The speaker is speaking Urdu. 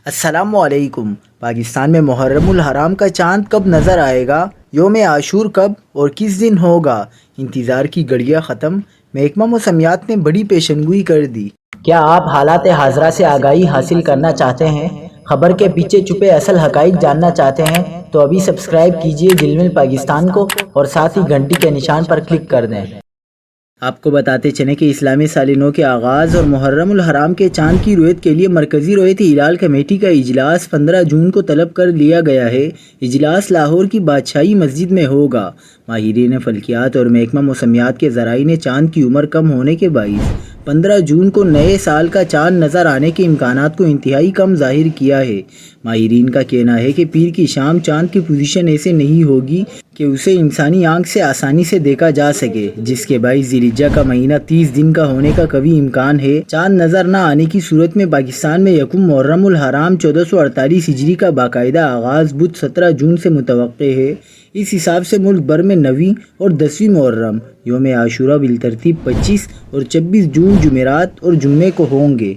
السلام علیکم۔ پاکستان میں محرم الحرام کا چاند کب نظر آئے گا؟ یوم عاشور کب اور کس دن ہوگا؟ انتظار کی گھڑیاں ختم، محکمہ موسمیات نے بڑی پیشنگوئی کر دی۔ کیا آپ حالات حاضرہ سے آگاہی حاصل کرنا چاہتے ہیں؟ خبر کے پیچھے چھپے اصل حقائق جاننا چاہتے ہیں تو ابھی سبسکرائب کیجئے جلمل پاکستان کو اور ساتھ ہی گھنٹی کے نشان پر کلک کر دیں۔ آپ کو بتاتے چلیں کہ اسلامی سال نو کے آغاز اور محرم الحرام کے چاند کی رویت کے لیے مرکزی رویت ہلال کمیٹی کا اجلاس 15 جون کو طلب کر لیا گیا ہے۔ اجلاس لاہور کی بادشاہی مسجد میں ہوگا۔ ماہرین فلکیات اور محکمہ موسمیات کے ذرائع نے چاند کی عمر کم ہونے کے باعث 15 جون کو نئے سال کا چاند نظر آنے کے امکانات کو انتہائی کم ظاہر کیا ہے۔ ماہرین کا کہنا ہے کہ پیر کی شام چاند کی پوزیشن ایسے نہیں ہوگی کہ اسے انسانی آنکھ سے آسانی سے دیکھا جا سکے، جس کے باعث ذی الحجہ کا مہینہ 30 دن کا ہونے کا قوی امکان ہے۔ چاند نظر نہ آنے کی صورت میں پاکستان میں یکم محرم الحرام 1448 ہجری کا باقاعدہ آغاز بدھ 17 جون سے متوقع ہے۔ اس حساب سے ملک بھر میں 9ویں اور 10ویں محرم، یوم عاشورہ بالترتیب 25 اور 26 جون جمعرات اور جمعے کو ہوں گے۔